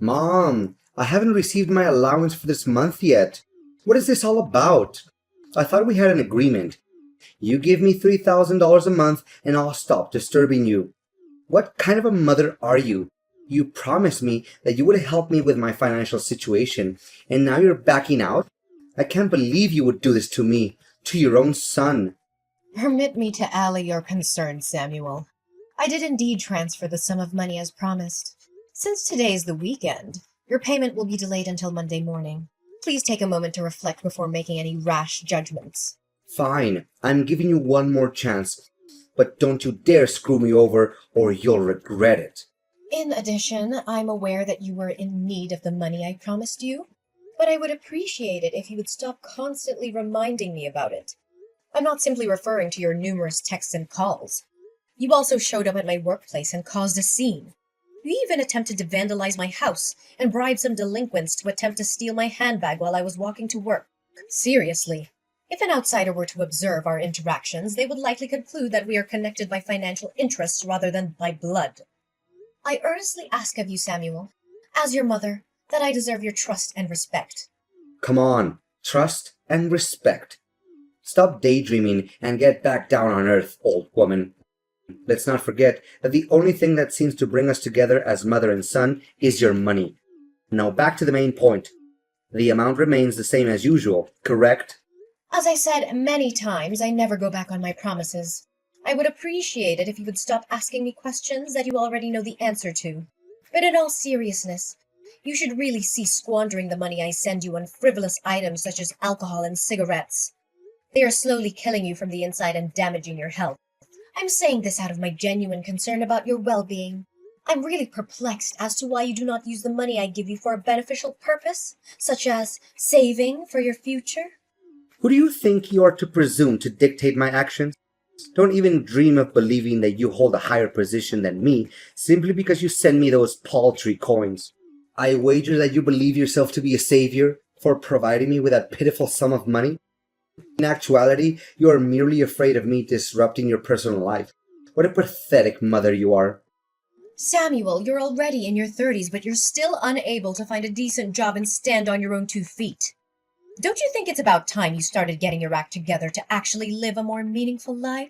Mom, I haven't received my allowance for this month yet. What is this all about? I thought we had an agreement. You give me $3,000 a month and I'll stop disturbing you. What kind of a mother are you? You promised me that you would help me with my financial situation, and now you're backing out? I can't believe you would do this to me, to your own son. Permit me to allay your concerns, Samuel. I did indeed transfer the sum of money as promised. Since today is the weekend, your payment will be delayed until Monday morning. Please take a moment to reflect before making any rash judgments. Fine, I'm giving you one more chance, but don't you dare screw me over or you'll regret it. In addition, I'm aware that you were in need of the money I promised you, but I would appreciate it if you would stop constantly reminding me about it. I'm not simply referring to your numerous texts and calls. You also showed up at my workplace and caused a scene. You even attempted to vandalize my house and bribe some delinquents to attempt to steal my handbag while I was walking to work. Seriously, if an outsider were to observe our interactions, they would likely conclude that we are connected by financial interests rather than by blood. I earnestly ask of you, Samuel, as your mother, that I deserve your trust and respect. Come on, trust and respect. Stop daydreaming and get back down on earth, old woman. Let's not forget that the only thing that seems to bring us together as mother and son is your money. Now back to the main point. The amount remains the same as usual, correct? As I said many times, I never go back on my promises. I would appreciate it if you would stop asking me questions that you already know the answer to. But in all seriousness, you should really cease squandering the money I send you on frivolous items such as alcohol and cigarettes. They are slowly killing you from the inside and damaging your health. I'm saying this out of my genuine concern about your well-being. I'm really perplexed as to why you do not use the money I give you for a beneficial purpose, such as saving for your future. Who do you think you are to presume to dictate my actions? Don't even dream of believing that you hold a higher position than me simply because you send me those paltry coins. I wager that you believe yourself to be a savior for providing me with that pitiful sum of money. In actuality, you are merely afraid of me disrupting your personal life. What a pathetic mother you are. Samuel, you're already in your 30s, but you're still unable to find a decent job and stand on your own 2 feet. Don't you think it's about time you started getting your act together to actually live a more meaningful life?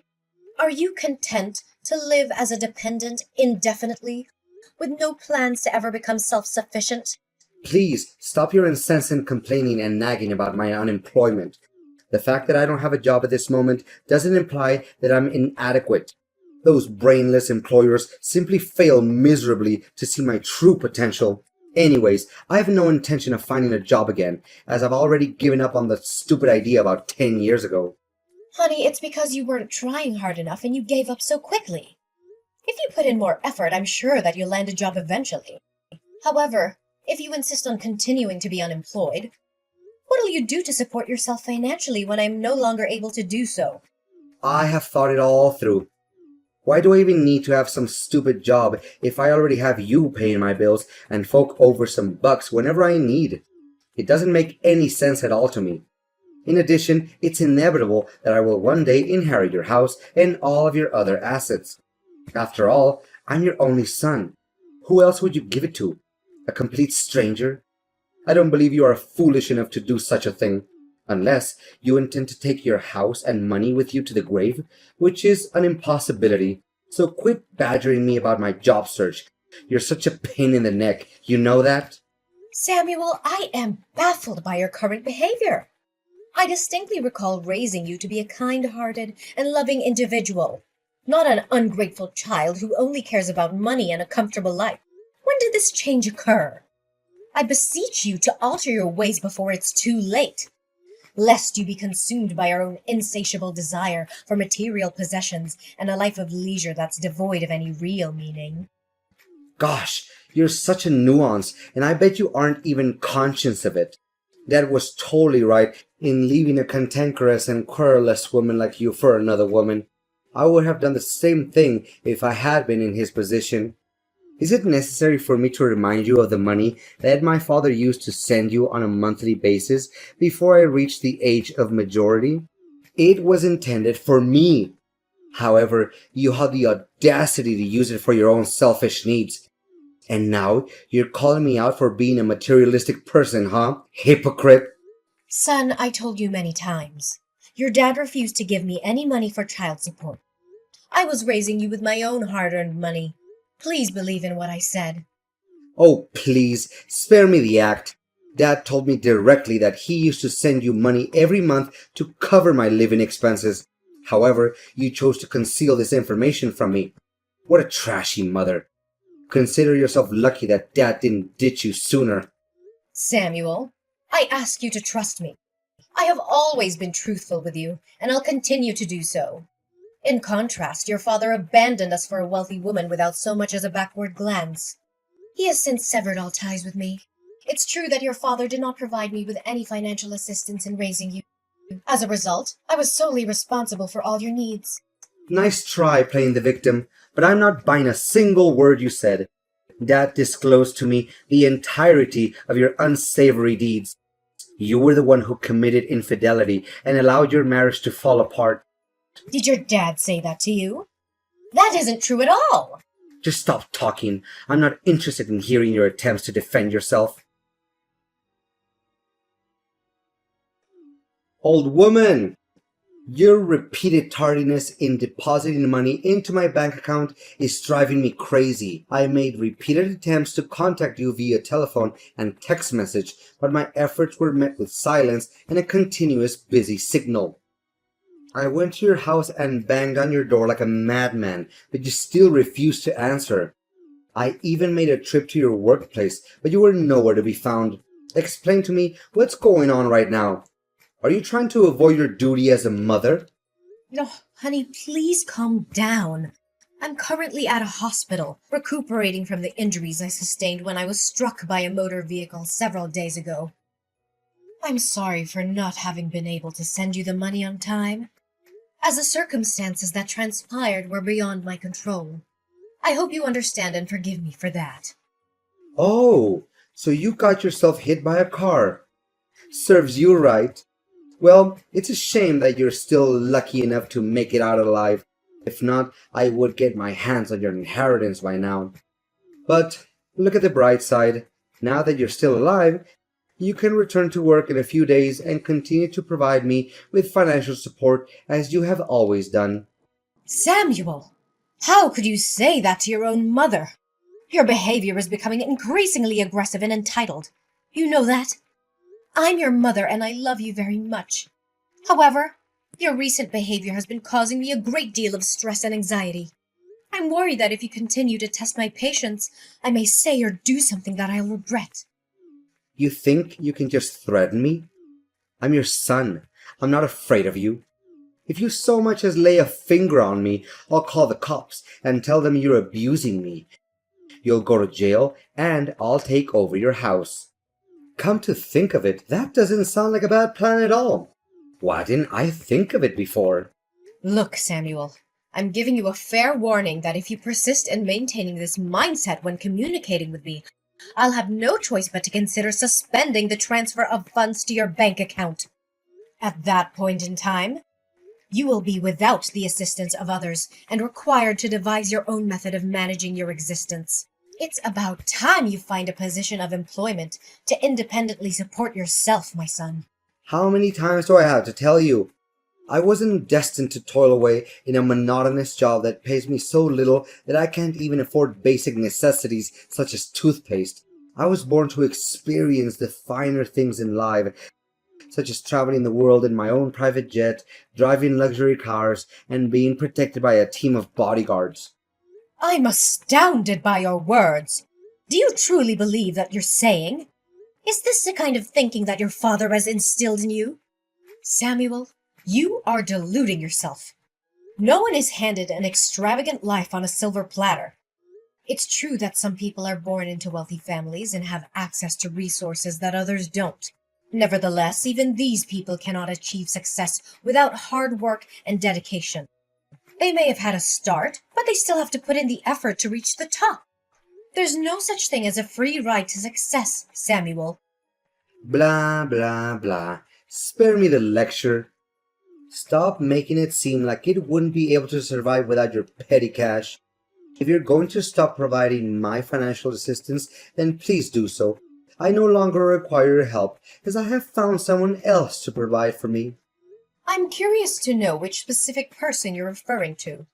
Are you content to live as a dependent indefinitely, with no plans to ever become self-sufficient? Please, stop your incessant complaining and nagging about my unemployment. The fact that I don't have a job at this moment doesn't imply that I'm inadequate. Those brainless employers simply fail miserably to see my true potential. Anyways, I have no intention of finding a job again, as I've already given up on the stupid idea about 10 years ago. Honey, it's because you weren't trying hard enough and you gave up so quickly. If you put in more effort, I'm sure that you'll land a job eventually. However, if you insist on continuing to be unemployed, what'll you do to support yourself financially when I'm no longer able to do so? I have thought it all through. Why do I even need to have some stupid job if I already have you paying my bills and fork over some bucks whenever I need? It doesn't make any sense at all to me. In addition, it's inevitable that I will one day inherit your house and all of your other assets. After all, I'm your only son. Who else would you give it to? A complete stranger? I don't believe you are foolish enough to do such a thing. Unless you intend to take your house and money with you to the grave, which is an impossibility. So quit badgering me about my job search. You're such a pain in the neck, you know that? Samuel, I am baffled by your current behavior. I distinctly recall raising you to be a kind-hearted and loving individual, not an ungrateful child who only cares about money and a comfortable life. When did this change occur? I beseech you to alter your ways before it's too late, lest you be consumed by our own insatiable desire for material possessions and a life of leisure that's devoid of any real meaning. Gosh, you're such a nuance, and I bet you aren't even conscious of it. Dad was totally right in leaving a cantankerous and querulous woman like you for another woman. I would have done the same thing if I had been in his position. Is it necessary for me to remind you of the money that my father used to send you on a monthly basis before I reached the age of majority? It was intended for me. However, you had the audacity to use it for your own selfish needs. And now you're calling me out for being a materialistic person, huh? Hypocrite! Son, I told you many times. Your dad refused to give me any money for child support. I was raising you with my own hard-earned money. Please believe in what I said. Oh, please, spare me the act. Dad told me directly that he used to send you money every month to cover my living expenses. However, you chose to conceal this information from me. What a trashy mother. Consider yourself lucky that Dad didn't ditch you sooner. Samuel, I ask you to trust me. I have always been truthful with you, and I'll continue to do so. In contrast, your father abandoned us for a wealthy woman without so much as a backward glance. He has since severed all ties with me. It's true that your father did not provide me with any financial assistance in raising you. As a result, I was solely responsible for all your needs. Nice try playing the victim, but I'm not buying a single word you said. Dad disclosed to me the entirety of your unsavory deeds. You were the one who committed infidelity and allowed your marriage to fall apart. Did your dad say that to you? That isn't true at all. Just stop talking. I'm not interested in hearing your attempts to defend yourself. Old woman! Your repeated tardiness in depositing money into my bank account is driving me crazy. I made repeated attempts to contact you via telephone and text message, but my efforts were met with silence and a continuous busy signal. I went to your house and banged on your door like a madman, but you still refused to answer. I even made a trip to your workplace, but you were nowhere to be found. Explain to me what's going on right now. Are you trying to avoid your duty as a mother? No, honey, please calm down. I'm currently at a hospital, recuperating from the injuries I sustained when I was struck by a motor vehicle several days ago. I'm sorry for not having been able to send you the money on time, as the circumstances that transpired were beyond my control. I hope you understand and forgive me for that. Oh, so you got yourself hit by a car. Serves you right. Well, it's a shame that you're still lucky enough to make it out alive. If not, I would get my hands on your inheritance by now. But look at the bright side. Now that you're still alive, you can return to work in a few days and continue to provide me with financial support as you have always done. Samuel, how could you say that to your own mother? Your behavior is becoming increasingly aggressive and entitled. You know that? I'm your mother and I love you very much. However, your recent behavior has been causing me a great deal of stress and anxiety. I'm worried that if you continue to test my patience, I may say or do something that I'll regret. You think you can just threaten me? I'm your son. I'm not afraid of you. If you so much as lay a finger on me, I'll call the cops and tell them you're abusing me. You'll go to jail and I'll take over your house. Come to think of it, that doesn't sound like a bad plan at all. Why didn't I think of it before? Look, Samuel, I'm giving you a fair warning that if you persist in maintaining this mindset when communicating with me, I'll have no choice but to consider suspending the transfer of funds to your bank account. At that point in time, you will be without the assistance of others and required to devise your own method of managing your existence. It's about time you find a position of employment to independently support yourself, my son. How many times do I have to tell you? I wasn't destined to toil away in a monotonous job that pays me so little that I can't even afford basic necessities such as toothpaste. I was born to experience the finer things in life, such as traveling the world in my own private jet, driving luxury cars, and being protected by a team of bodyguards. I'm astounded by your words. Do you truly believe that you're saying? Is this the kind of thinking that your father has instilled in you? Samuel, you are deluding yourself. No one is handed an extravagant life on a silver platter. It's true that some people are born into wealthy families and have access to resources that others don't. Nevertheless, even these people cannot achieve success without hard work and dedication. They may have had a start, but they still have to put in the effort to reach the top. There's no such thing as a free ride to success, Samuel. Blah, blah, blah. Spare me the lecture. Stop making it seem like it wouldn't be able to survive without your petty cash. If you're going to stop providing my financial assistance, then please do so. I no longer require your help, as I have found someone else to provide for me. I'm curious to know which specific person you're referring to.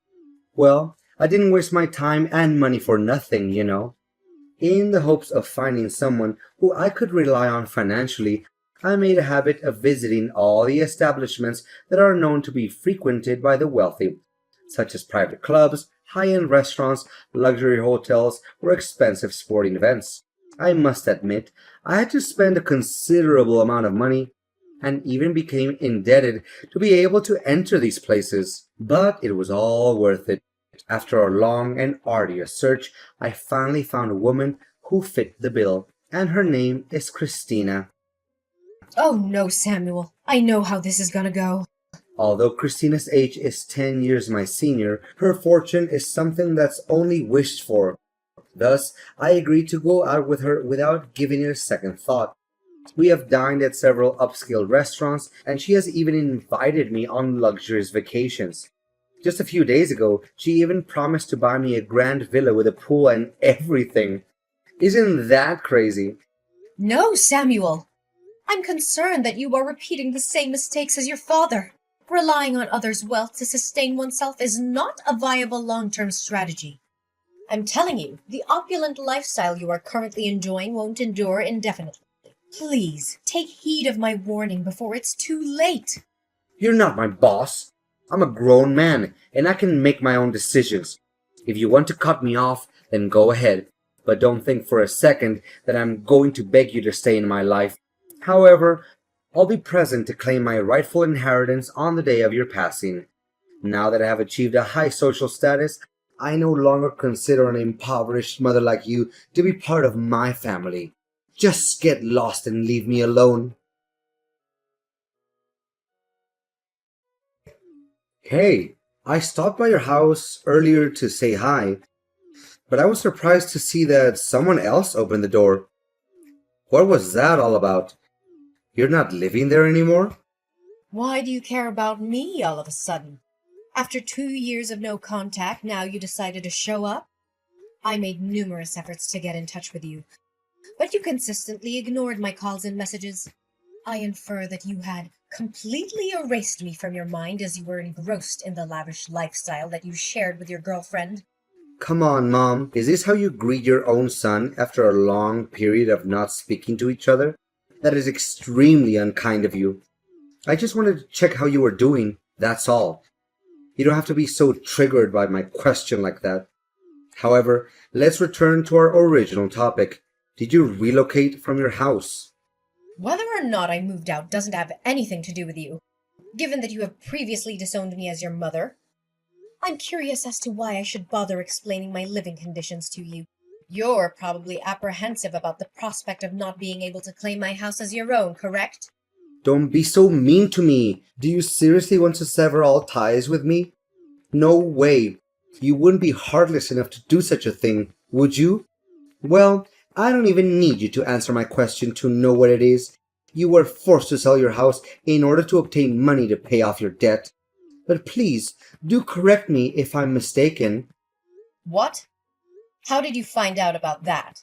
Well, I didn't waste my time and money for nothing, you know. In the hopes of finding someone who I could rely on financially, I made a habit of visiting all the establishments that are known to be frequented by the wealthy, such as private clubs, high-end restaurants, luxury hotels, or expensive sporting events. I must admit, I had to spend a considerable amount of money and even became indebted to be able to enter these places. But it was all worth it. After a long and arduous search, I finally found a woman who fit the bill, and her name is Christina. Oh no, Samuel. I know how this is gonna go. Although Christina's age is 10 years my senior, her fortune is something that's only wished for. Thus, I agreed to go out with her without giving it a second thought. We have dined at several upscale restaurants, and she has even invited me on luxurious vacations. Just a few days ago, she even promised to buy me a grand villa with a pool and everything. Isn't that crazy? No, Samuel. I'm concerned that you are repeating the same mistakes as your father. Relying on others' wealth to sustain oneself is not a viable long-term strategy. I'm telling you, the opulent lifestyle you are currently enjoying won't endure indefinitely. Please, take heed of my warning before it's too late. You're not my boss. I'm a grown man, and I can make my own decisions. If you want to cut me off, then go ahead. But don't think for a second that I'm going to beg you to stay in my life. However, I'll be present to claim my rightful inheritance on the day of your passing. Now that I have achieved a high social status, I no longer consider an impoverished mother like you to be part of my family. Just get lost and leave me alone. Hey, I stopped by your house earlier to say hi, but I was surprised to see that someone else opened the door. What was that all about? You're not living there anymore? Why do you care about me all of a sudden? After 2 years of no contact, now you decided to show up? I made numerous efforts to get in touch with you, but you consistently ignored my calls and messages. I infer that you had completely erased me from your mind as you were engrossed in the lavish lifestyle that you shared with your girlfriend. Come on, Mom. Is this how you greet your own son after a long period of not speaking to each other? That is extremely unkind of you. I just wanted to check how you were doing, that's all. You don't have to be so triggered by my question like that. However, let's return to our original topic. Did you relocate from your house? Whether or not I moved out doesn't have anything to do with you, given that you have previously disowned me as your mother. I'm curious as to why I should bother explaining my living conditions to you. You're probably apprehensive about the prospect of not being able to claim my house as your own, correct? Don't be so mean to me. Do you seriously want to sever all ties with me? No way. You wouldn't be heartless enough to do such a thing, would you? Well, I don't even need you to answer my question to know what it is. You were forced to sell your house in order to obtain money to pay off your debt. But please, do correct me if I'm mistaken. What? How did you find out about that?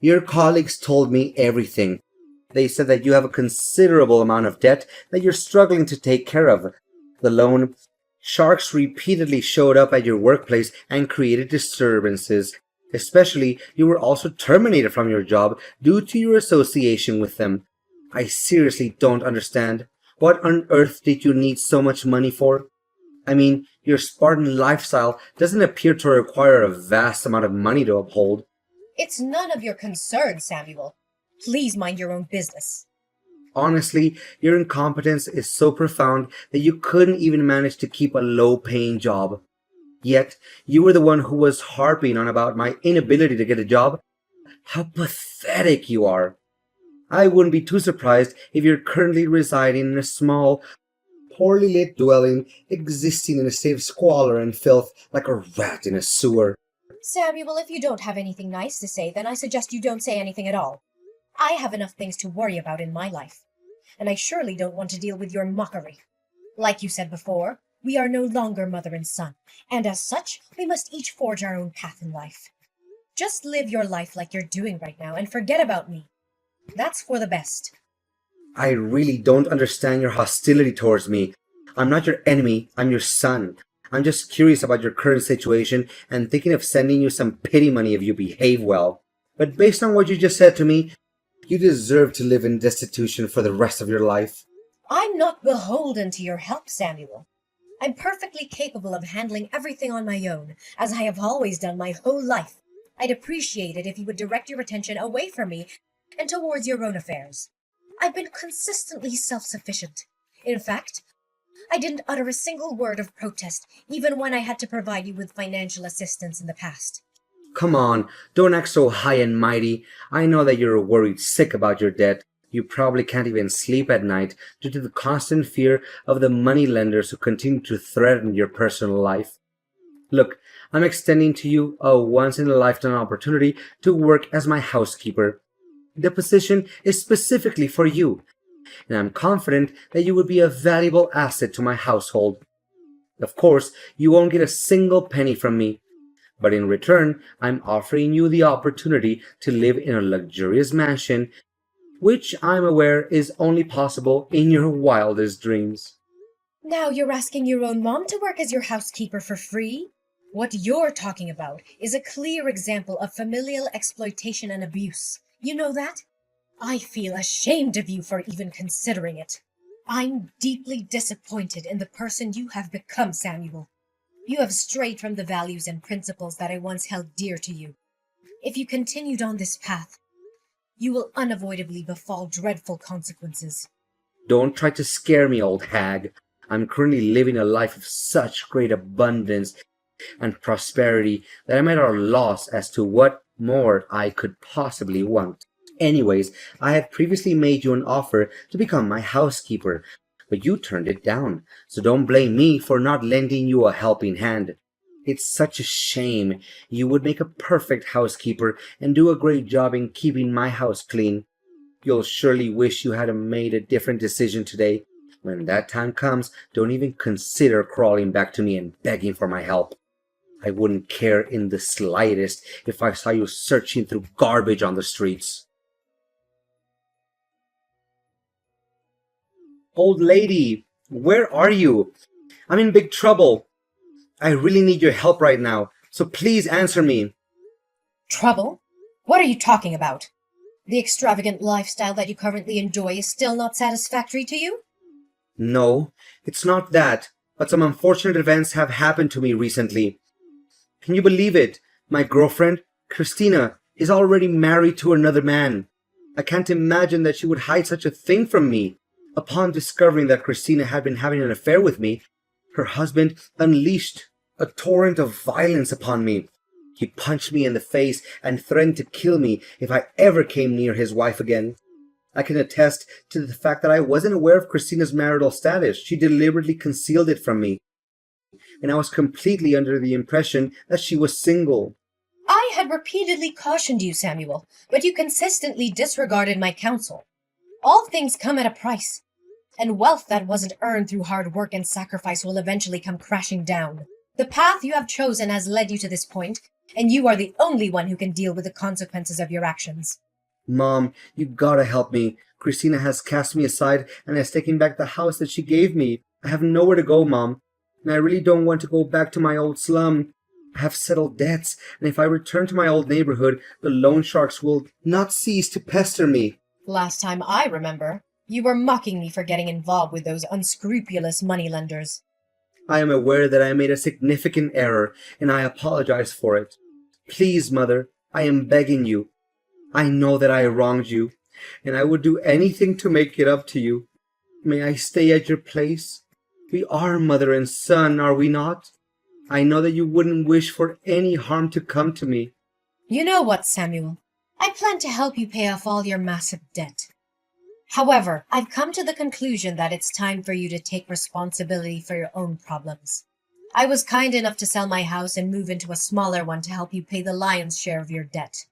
Your colleagues told me everything. They said that you have a considerable amount of debt that you're struggling to take care of. The loan sharks repeatedly showed up at your workplace and created disturbances. Especially, you were also terminated from your job due to your association with them. I seriously don't understand. What on earth did you need so much money for? I mean, your Spartan lifestyle doesn't appear to require a vast amount of money to uphold. It's none of your concern, Samuel. Please mind your own business. Honestly, your incompetence is so profound that you couldn't even manage to keep a low-paying job. Yet, you were the one who was harping on about my inability to get a job. How pathetic you are. I wouldn't be too surprised if you're currently residing in a small, poorly lit dwelling, existing in a state of squalor and filth like a rat in a sewer. Samuel, if you don't have anything nice to say, then I suggest you don't say anything at all. I have enough things to worry about in my life, and I surely don't want to deal with your mockery. Like you said before, We are no longer mother and son, and as such, we must each forge our own path in life. Just live your life like you're doing right now and forget about me. That's for the best. I really don't understand your hostility towards me. I'm not your enemy, I'm your son. I'm just curious about your current situation and thinking of sending you some pity money if you behave well. But based on what you just said to me, you deserve to live in destitution for the rest of your life. I'm not beholden to your help, Samuel. I'm perfectly capable of handling everything on my own, as I have always done my whole life. I'd appreciate it if you would direct your attention away from me and towards your own affairs. I've been consistently self-sufficient. In fact, I didn't utter a single word of protest, even when I had to provide you with financial assistance in the past. Come on, don't act so high and mighty. I know that you're worried sick about your debt. You probably can't even sleep at night due to the constant fear of the money lenders who continue to threaten your personal life. Look, I'm extending to you a once-in-a-lifetime opportunity to work as my housekeeper. The position is specifically for you, and I'm confident that you would be a valuable asset to my household. Of course, you won't get a single penny from me, but in return, I'm offering you the opportunity to live in a luxurious mansion, which I'm aware is only possible in your wildest dreams. Now you're asking your own mom to work as your housekeeper for free? What you're talking about is a clear example of familial exploitation and abuse. You know that? I feel ashamed of you for even considering it. I'm deeply disappointed in the person you have become, Samuel. You have strayed from the values and principles that I once held dear to you. If you continued on this path, you will unavoidably befall dreadful consequences. Don't try to scare me, old hag. I'm currently living a life of such great abundance and prosperity that I'm at a loss as to what more I could possibly want. Anyways, I had previously made you an offer to become my housekeeper, but you turned it down, so don't blame me for not lending you a helping hand. It's such a shame. You would make a perfect housekeeper and do a great job in keeping my house clean. You'll surely wish you had made a different decision today. When that time comes, don't even consider crawling back to me and begging for my help. I wouldn't care in the slightest if I saw you searching through garbage on the streets. Old lady, where are you? I'm in big trouble. I really need your help right now, so please answer me. Trouble? What are you talking about? The extravagant lifestyle that you currently enjoy is still not satisfactory to you? No, it's not that, but some unfortunate events have happened to me recently. Can you believe it? My girlfriend, Christina, is already married to another man. I can't imagine that she would hide such a thing from me. Upon discovering that Christina had been having an affair with me, her husband unleashed a torrent of violence upon me. He punched me in the face and threatened to kill me if I ever came near his wife again. I can attest to the fact that I wasn't aware of Christina's marital status. She deliberately concealed it from me, and I was completely under the impression that she was single. I had repeatedly cautioned you, Samuel, but you consistently disregarded my counsel. All things come at a price, and wealth that wasn't earned through hard work and sacrifice will eventually come crashing down. The path you have chosen has led you to this point, and you are the only one who can deal with the consequences of your actions. Mom, you gotta help me. Christina has cast me aside and has taken back the house that she gave me. I have nowhere to go, Mom, and I really don't want to go back to my old slum. I have settled debts, and if I return to my old neighborhood, the loan sharks will not cease to pester me. Last time I remember, you were mocking me for getting involved with those unscrupulous moneylenders. I am aware that I made a significant error, and I apologize for it. Please, Mother, I am begging you. I know that I wronged you, and I would do anything to make it up to you. May I stay at your place? We are mother and son, are we not? I know that you wouldn't wish for any harm to come to me. You know what, Samuel? I plan to help you pay off all your massive debt. However, I've come to the conclusion that it's time for you to take responsibility for your own problems. I was kind enough to sell my house and move into a smaller one to help you pay the lion's share of your debt.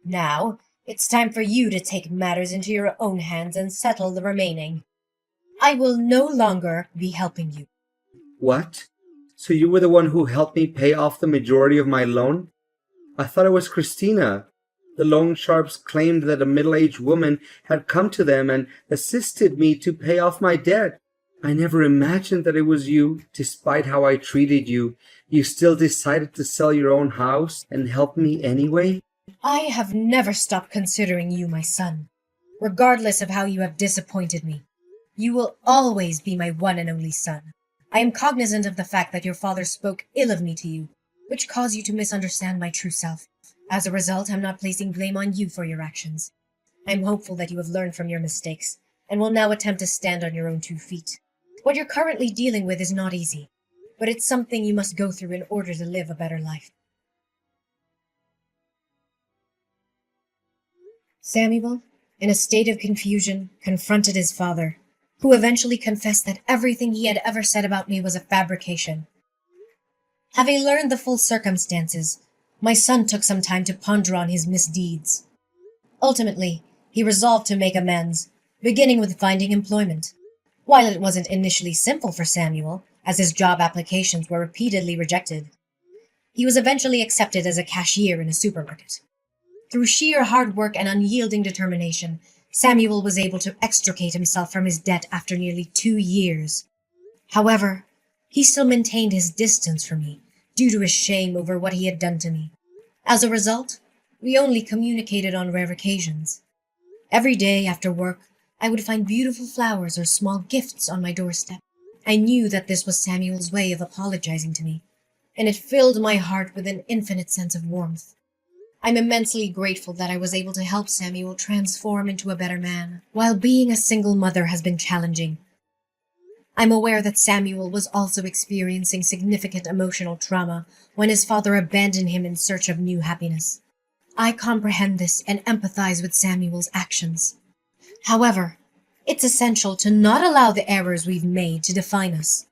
Now, it's time for you to take matters into your own hands and settle the remaining. I will no longer be helping you. What? So you were the one who helped me pay off the majority of my loan? I thought it was Christina. The loan sharps claimed that a middle-aged woman had come to them and assisted me to pay off my debt. I never imagined that it was you. Despite how I treated you, you still decided to sell your own house and help me anyway? I have never stopped considering you my son. Regardless of how you have disappointed me, you will always be my one and only son. I am cognizant of the fact that your father spoke ill of me to you, which caused you to misunderstand my true self. As a result, I'm not placing blame on you for your actions. I'm hopeful that you have learned from your mistakes and will now attempt to stand on your own 2 feet. What you're currently dealing with is not easy, but it's something you must go through in order to live a better life. Samuel, in a state of confusion, confronted his father, who eventually confessed that everything he had ever said about me was a fabrication. Having learned the full circumstances, my son took some time to ponder on his misdeeds. Ultimately, he resolved to make amends, beginning with finding employment. While it wasn't initially simple for Samuel, as his job applications were repeatedly rejected, he was eventually accepted as a cashier in a supermarket. Through sheer hard work and unyielding determination, Samuel was able to extricate himself from his debt after nearly 2 years. However, he still maintained his distance from me due to his shame over what he had done to me. As a result, we only communicated on rare occasions. Every day after work, I would find beautiful flowers or small gifts on my doorstep. I knew that this was Samuel's way of apologizing to me, and it filled my heart with an infinite sense of warmth. I'm immensely grateful that I was able to help Samuel transform into a better man. While being a single mother has been challenging, I'm aware that Samuel was also experiencing significant emotional trauma when his father abandoned him in search of new happiness. I comprehend this and empathize with Samuel's actions. However, it's essential to not allow the errors we've made to define us.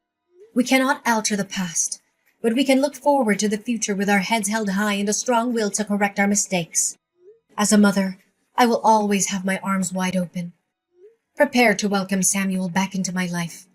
We cannot alter the past, but we can look forward to the future with our heads held high and a strong will to correct our mistakes. As a mother, I will always have my arms wide open, prepared to welcome Samuel back into my life.